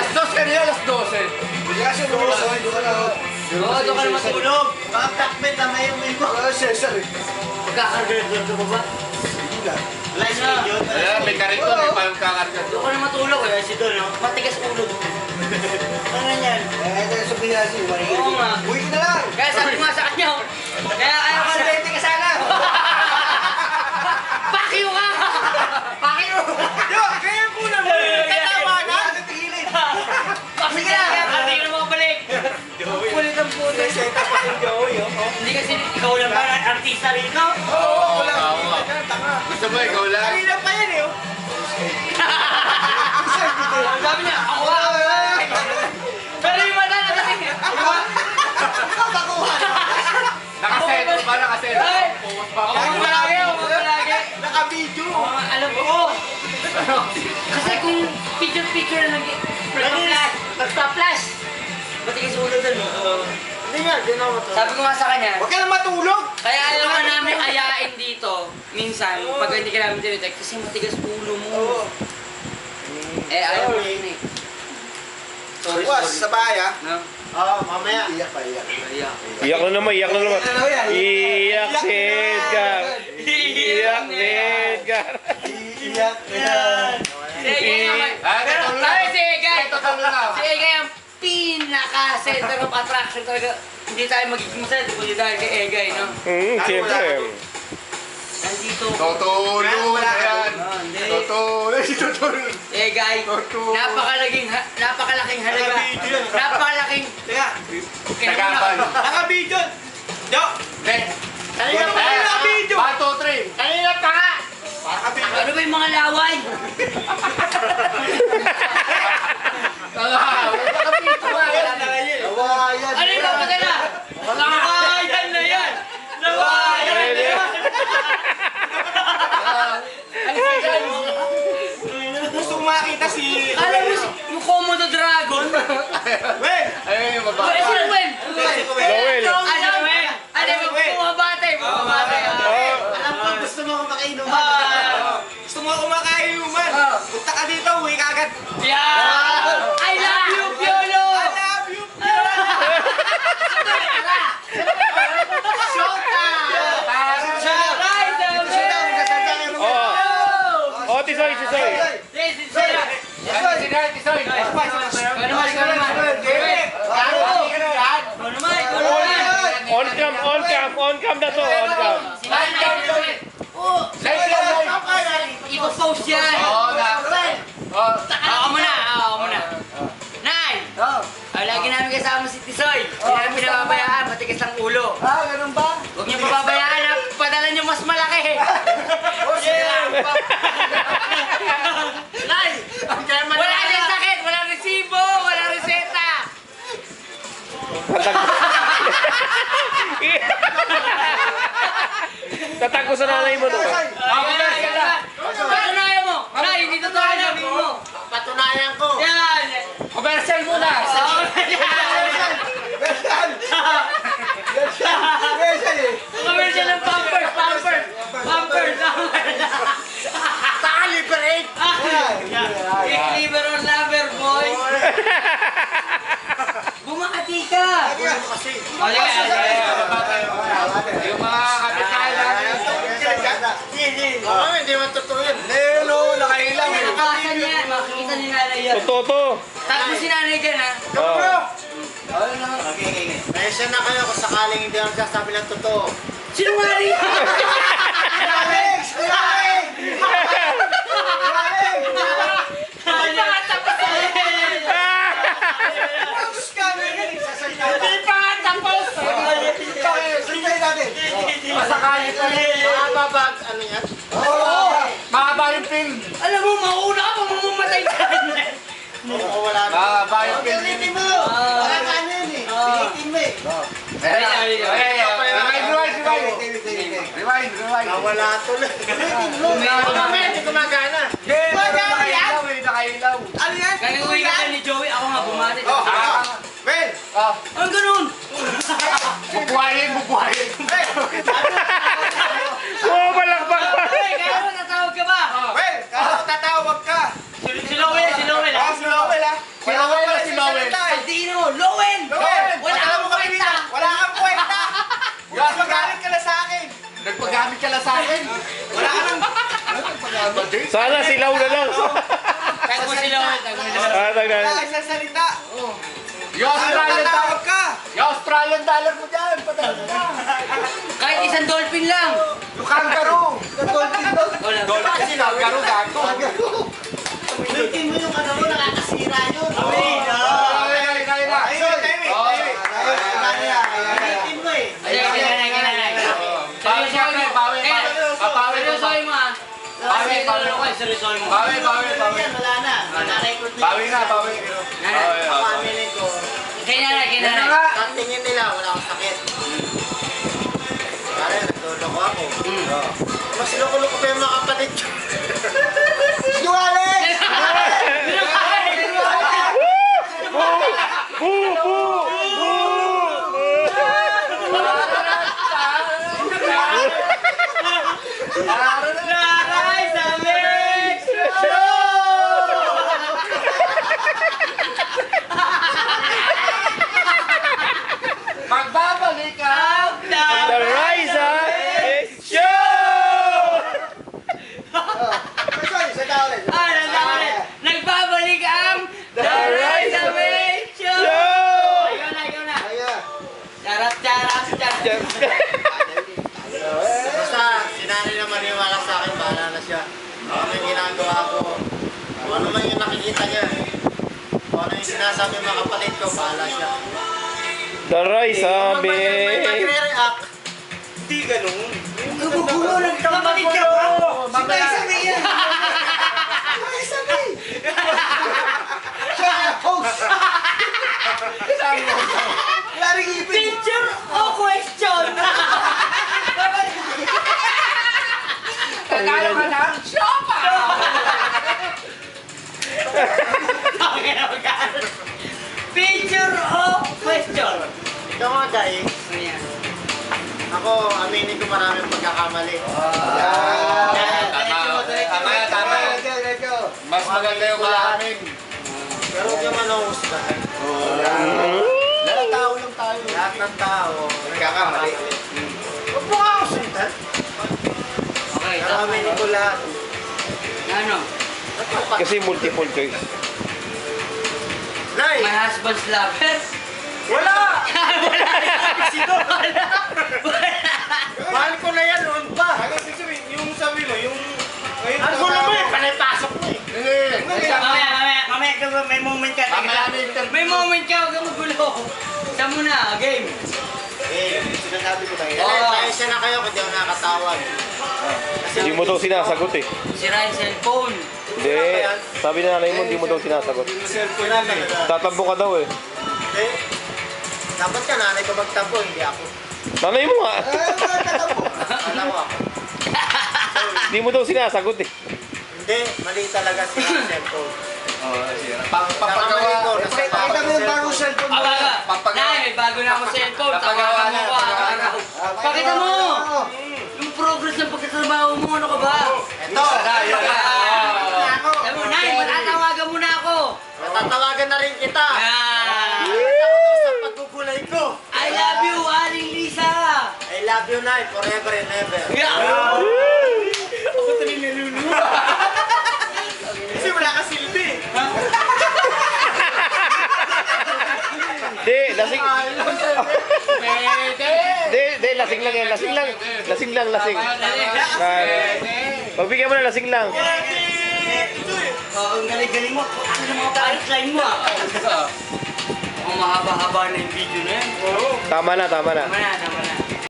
Alas 2 kanina, alas 12. Hindi kasi umulos. Doon ka na. Oo, doon ka na matulog. Baka blackbait na may umin mo. Wala Cesar eh. Magkakarga mo ba? Hindi na. Wala siya. Ayan, may karito, may pagkakarga. Doon ka na matulog. Kaya si Don, matigas ulo. Ano yan? Kaya sa Pinasi, marigil. Oo nga. Uwi ka na lang. Kaya sabi ko nga sa kanya, kaya ayaw ka na. Aksidente ka sana. Pakyo ka! Pakyo! Yo, kaya po na mo. Tatawanan? Ano tigilin? Sige na! Hindi ka na makabalik! Kulit ang puto. Seta pa yung Joey, oh. Hindi kasi ikaw lang ba artista rin ikaw? Oo, wala. Oo nga. Tanga. Gusto mo, ikaw lang. Kanina pa yan eh, oh. Sabi niya, ako lang! Pero yung mata na kasi... Nakasettle ba? Nakasettle? Ay! Pumas pa Ako malagi, ako malagi. Naka-video. Alam ko. Kasi kung picture-picture na nagpa-flash. Matigas ulo dun. Hindi nga, di na matulog. Sabi ko nga sa kanya, Huwag ka na matulog. kaya ayaw ka namin ayain dito. Minsan, pag hindi ka namin tinitect, kasi matigas ulo mo. Oo. Eh, ayaw mo yun eh. Sorry, Was, sorry. sa bahay ah. No? Oo, mamaya. Iyak pa, iyak. Ayaw. Iyak na naman, iyak na naman. Iyak si Edgar. Iyak si Edgar. Iyak na. Si Egay naman. Pero, sabi si Egay, si Egay ang pinaka-center of attraction talaga. Hindi tayo magiging masaya kung hindi dahil kay Egay, no? Siyempre. Nandito. Tutulong. Ayan. Hindi. Tutulong. Tutulong. Egay, napakalaking halaga. Napakalaking... Teka, Tagapan. naka-video. Jo, Hindi. Kanina pa Ay, kayo naka-video. 1, 2, 3. Kanina pa nga! Ano ba yung mga laway? Nawayan. Ano yung papadala? Lawayan na yan! Lawayan na yan! Gusto ko makita si... Alam mo yung Komodo Dragon? Weh! Ayun yung Ay, babae. sino Wen? Lowell. Ano Wen? Ano yung bumabate? Bumabate. Alam ko, gusto mo ako makainuman. Gusto mo ako makainuman. Punta ka dito, uwi ka agad. Yeah! I love you, Piolo! I love you, Oh, Tisoy, Tisoy. On cam na to, on cam. Ipo-post yan! Oo na. Oo. Ako muna. Nay! Lagi namin kasama si Tisoy. Hindi namin pinababayaan, matigas ang ulo. Ganun ba? Huwag niyo pababayaan na padala niyo mas malaki. Nay! Wala siyang sakit, wala resibo, wala reseta. Tatag ko sa nanay mo to. Patunayan mo! Nay, hindi totoo yan mo. Patunayan ko. Yan! Commercial muna. Special eh. Commercial ng Pampers! Calibrate. Liver or lover, boy! Bumati ka! Kasi. Yung mga kapitay natin. Hindi man totoo yun. No, nakailang. Nakasan yan, makikita ni nanay yan. Totoo to. Takbo si nanay dyan, ha? Pasensya na kayo kung sakaling hindi ako sasabi ng totoo. Sinungaling! Alex! Alex! Hindi pa nga tapos! Masakali pa rin. Makababag. Ano yan? Mahaba yung film. Alam mo, mauna ka pa mamamatay dyan! Mahaba yung film. Wala ka ano yun eh. Pilitin mo eh. Rewind. Nawala tuloy. Pilitin mo. Mamaya hindi gumagana. Nakailaw. Ano yan? Gagawin ka pa ni Joey, ako nga bumati. Well, Ang ganun! Bubuhayin. Oh, balakbak pa. Hey, kaya mo, natawag ka ba? well, kala ko tatawag ka. Si Lowell. Si Lowell ah. Si Lowell. Gagamit ka lang sa akin. Wala ka nang... Sana silaw na lang. Tag mo sila. Tagal. Wala ka sa salita. Yung Australian dollar. Tatawag ka. Yung Australian dollar mo dyan. Padala na. Kahit isang dolphin lang. Yung kangaroo. Wala. Dolphin sila. Kangaroo gago. Ulitin mo yung ano mo, nakakasira yun. Kaya na. Ayun, timing. Oo. Ulitin mo eh. Kinanay. Bawi siyempre. Bawi. Bawi. Seryosoy mo ah. Bawi. Seryosoy mo. Bawi. Yan, wala na. Naka-record na. Bawi na. Bawi. Ako aminin ko. Kinanay. Ang tingin nila, wala akong sakit. Pare, nagdodoko ako. Mas loko-loko pa yung mga kapatid ko. Sinungaling! Boo! Boo! Naray sa mix! Magbabalik ka. The Rise Up Show! Nagbabalik ang The Rise of Mix Show! Ikaw na. Charap. Basta, sinanay na maniwala sa akin, bahala na siya. Kung ano yung ginagawa ko, kung ano man yung nakikita niya, kung ano yung sinasabi ng mga kapatid ko, bahala siya. The Rise Up Magre-react. Hindi ganun. Gugulo ng kapatid ka ba? Mamaya. Siya ang host. Laring ipin. Picture o question? Tayo ka na. Shopa. Picture o question? Ikaw nga, guys. Ayan. Ako, aminin ko maraming pagkakamali. Tama. Mas maganda yung kaamin. Pero huwag yung manuhusgahan. Lahat tao lang tayo. Lahat ng tao. Nagkakamali. Huwag mo nga ako sintan. Okay, Pero aminin ko lahat. Ano? Kasi multiple choice. Nay! My husband's lover? Wala! Mahal ko na yan noon pa. Yung sabi mo, yung... Ang gulo mo eh, panay-pasok mo eh. Mamaya, may moment ka. May moment ka, huwag kang magulo. Saan mo na, game? Eh, sinasabi ko tayo. Tayo siya na kayo kung di ako nakakatawag. Hindi mo daw sinasagot eh. Sira yung cellphone. Hindi. Sabi na nanay mo, hindi mo daw sinasagot. Cellphone namin. Tatampo ka daw eh. Eh, dapat ka nanay ko magtampo, hindi ako. Nanay mo nga. Alam ko ako. Hindi mo daw sinasagot eh. Hindi, mali talaga si cellphone. Papagawa. Pakita mo yung bagong cellphone mo. Nay, may bago na ako cellphone. Papagawa Tawagan mo na, pa. papagawa. Pakita mo! Yung progress ng pagkatrabaho mo, ano ka ba? Ito. Sabi mo, Nay, matatawagan mo na ako. Natatawagan na rin kita. Ah, Sa pagkukulay ko. I love you, Aling Lisa! I love you, Nay, forever and ever. Ako tuloy naluluwa. Kasi wala ka silbi. Hindi, lasing. Pwede. Hindi, lasing lang yan. Lasing lang. Lasing lang, lasing. Pagbigyan mo na lasing lang. Ang galing-galing mo. Ano ng mga punchline mo ah? Ang mahaba-haba na yung video na yan. Tama na, tama na. Tama na.